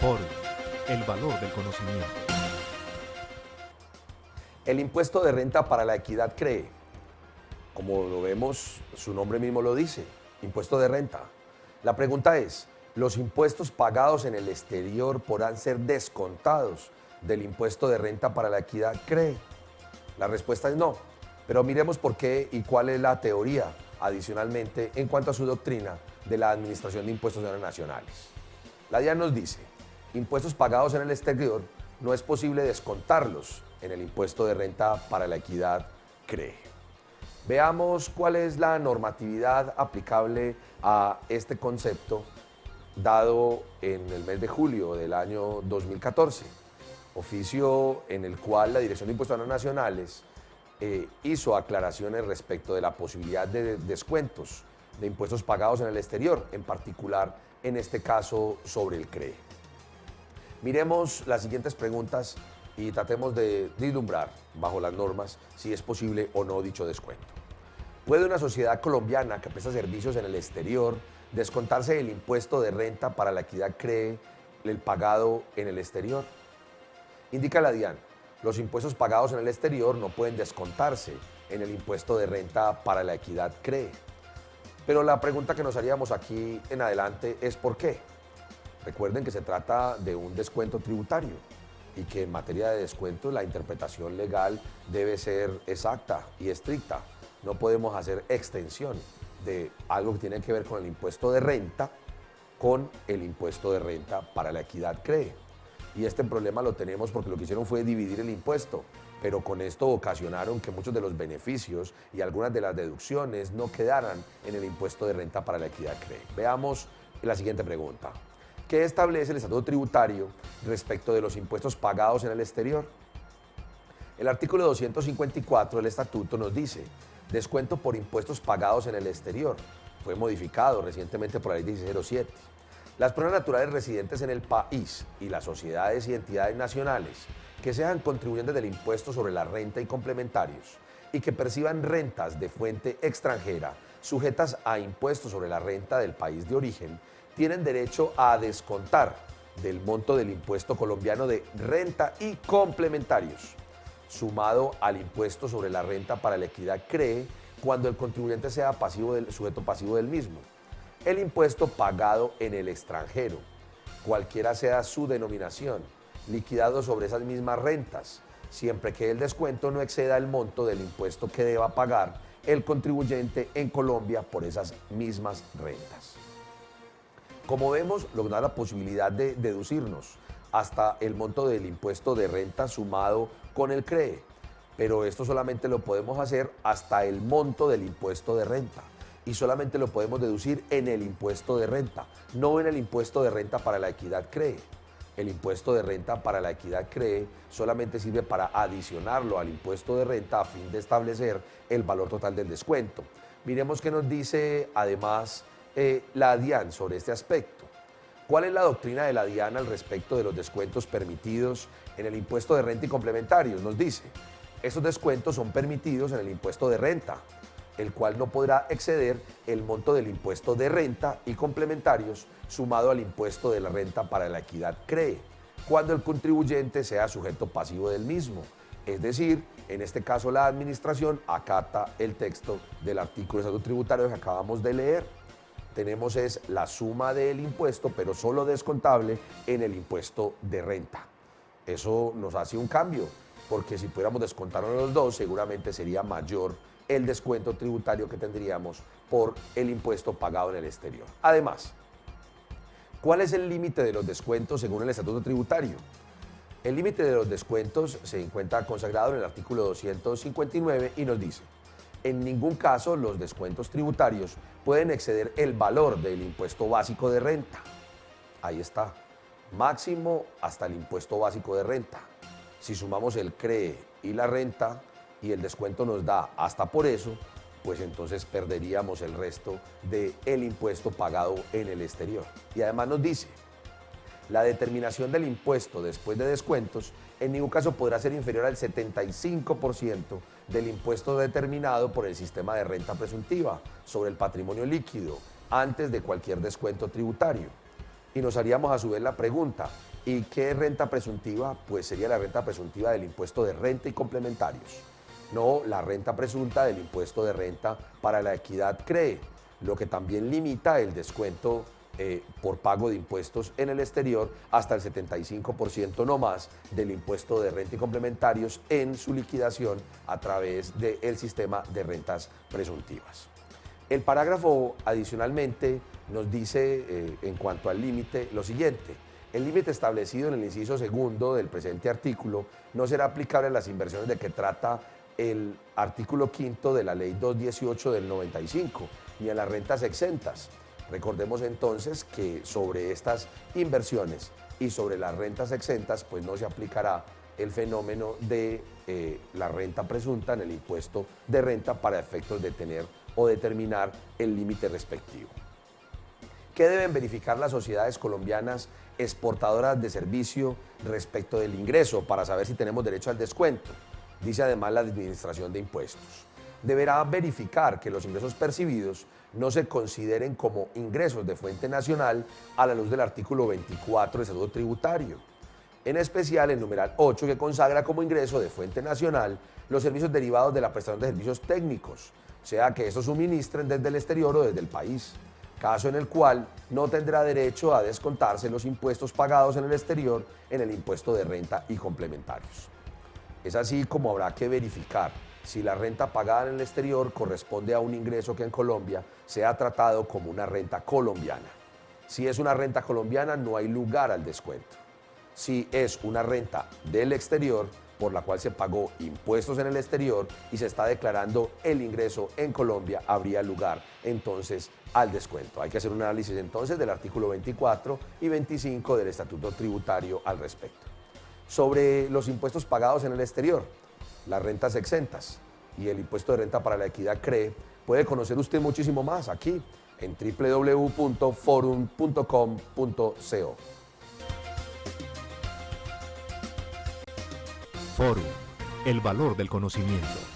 por el valor del conocimiento. El impuesto de renta para la equidad CREE, como lo vemos, su nombre mismo lo dice, impuesto de renta. La pregunta es, ¿los impuestos pagados en el exterior podrán ser descontados del impuesto de renta para la equidad CREE? La respuesta es no, pero miremos por qué y cuál es la teoría adicionalmente en cuanto a su doctrina de la Administración de Impuestos Nacionales. La DIAN nos dice, impuestos pagados en el exterior no es posible descontarlos en el impuesto de renta para la equidad CREE. Veamos cuál es la normatividad aplicable a este concepto dado en el mes de julio del año 2014, oficio en el cual la Dirección de Impuestos Nacionales hizo aclaraciones respecto de la posibilidad de descuentos de impuestos pagados en el exterior, en particular en este caso sobre el CREE. Miremos las siguientes preguntas y tratemos de vislumbrar bajo las normas si es posible o no dicho descuento. ¿Puede una sociedad colombiana que presta servicios en el exterior descontarse el impuesto de renta para la equidad CREE, el pagado en el exterior? Indica la DIAN, los impuestos pagados en el exterior no pueden descontarse en el impuesto de renta para la equidad CREE. Pero la pregunta que nos haríamos aquí en adelante es ¿por qué? Recuerden que se trata de un descuento tributario y que en materia de descuento la interpretación legal debe ser exacta y estricta. No podemos hacer extensión de algo que tiene que ver con el impuesto de renta con el impuesto de renta para la equidad CREE. Y este problema lo tenemos porque lo que hicieron fue dividir el impuesto, pero con esto ocasionaron que muchos de los beneficios y algunas de las deducciones no quedaran en el impuesto de renta para la equidad CREE. Veamos la siguiente pregunta. ¿Qué establece el estatuto tributario respecto de los impuestos pagados en el exterior? El artículo 254 del estatuto nos dice, descuento por impuestos pagados en el exterior. Fue modificado recientemente por la ley 1607. Las personas naturales residentes en el país y las sociedades y entidades nacionales que sean contribuyentes del impuesto sobre la renta y complementarios y que perciban rentas de fuente extranjera sujetas a impuestos sobre la renta del país de origen, tienen derecho a descontar del monto del impuesto colombiano de renta y complementarios, sumado al impuesto sobre la renta para la equidad CREE cuando el contribuyente sea sujeto pasivo del mismo. El impuesto pagado en el extranjero, cualquiera sea su denominación, liquidado sobre esas mismas rentas, siempre que el descuento no exceda el monto del impuesto que deba pagar el contribuyente en Colombia por esas mismas rentas. Como vemos, nos da la posibilidad de deducirnos hasta el monto del impuesto de renta sumado con el CREE, pero esto solamente lo podemos hacer hasta el monto del impuesto de renta y solamente lo podemos deducir en el impuesto de renta, no en el impuesto de renta para la equidad CREE. El impuesto de renta para la equidad CREE solamente sirve para adicionarlo al impuesto de renta a fin de establecer el valor total del descuento. Miremos qué nos dice además la DIAN sobre este aspecto. ¿Cuál es la doctrina de la DIAN al respecto de los descuentos permitidos en el impuesto de renta y complementarios? Nos dice, estos descuentos son permitidos en el impuesto de renta, el cual no podrá exceder el monto del impuesto de renta y complementarios sumado al impuesto de la renta para la equidad CREE, cuando el contribuyente sea sujeto pasivo del mismo. Es decir, en este caso la administración acata el texto del artículo del estatuto tributario que acabamos de leer. Tenemos es la suma del impuesto, pero solo descontable en el impuesto de renta. Eso nos hace un cambio, porque si pudiéramos descontarlo los dos, seguramente sería mayor el descuento tributario que tendríamos por el impuesto pagado en el exterior. Además, ¿cuál es el límite de los descuentos según el estatuto tributario? El límite de los descuentos se encuentra consagrado en el artículo 259 y nos dice, en ningún caso los descuentos tributarios pueden exceder el valor del impuesto básico de renta. Ahí está, máximo hasta el impuesto básico de renta. Si sumamos el CREE y la renta y el descuento nos da hasta por eso, pues entonces perderíamos el resto del impuesto pagado en el exterior. Y además nos dice, la determinación del impuesto después de descuentos en ningún caso podrá ser inferior al 75% del impuesto determinado por el sistema de renta presuntiva sobre el patrimonio líquido antes de cualquier descuento tributario. Y nos haríamos a su vez la pregunta, ¿y qué es renta presuntiva? Pues sería la renta presuntiva del impuesto de renta y complementarios, no la renta presunta del impuesto de renta para la equidad CREE, lo que también limita el descuento por pago de impuestos en el exterior hasta el 75% no más del impuesto de renta y complementarios en su liquidación a través del sistema de rentas presuntivas. El parágrafo adicionalmente nos dice en cuanto al límite lo siguiente: el límite establecido en el inciso segundo del presente artículo no será aplicable a las inversiones de que trata el artículo quinto de la Ley 218 del 95, ni a las rentas exentas. Recordemos entonces que sobre estas inversiones y sobre las rentas exentas pues no se aplicará el fenómeno de la renta presunta en el impuesto de renta para efectos de tener o determinar el límite respectivo. ¿Qué deben verificar las sociedades colombianas exportadoras de servicio respecto del ingreso para saber si tenemos derecho al descuento? Dice además la Administración de Impuestos. Deberá verificar que los ingresos percibidos no se consideren como ingresos de fuente nacional a la luz del artículo 24 del Estatuto Tributario. En especial el numeral 8, que consagra como ingreso de fuente nacional los servicios derivados de la prestación de servicios técnicos, sea que estos suministren desde el exterior o desde el país, caso en el cual no tendrá derecho a descontarse los impuestos pagados en el exterior en el impuesto de renta y complementarios. Es así como habrá que verificar si la renta pagada en el exterior corresponde a un ingreso que en Colombia sea tratado como una renta colombiana. Si es una renta colombiana, no hay lugar al descuento. Si es una renta del exterior, por la cual se pagó impuestos en el exterior y se está declarando el ingreso en Colombia, habría lugar entonces al descuento. Hay que hacer un análisis entonces del artículo 24 y 25 del Estatuto Tributario al respecto. Sobre los impuestos pagados en el exterior, las rentas exentas y el impuesto de renta para la equidad CREE, puede conocer usted muchísimo más aquí en www.forum.com.co. Forum, el valor del conocimiento.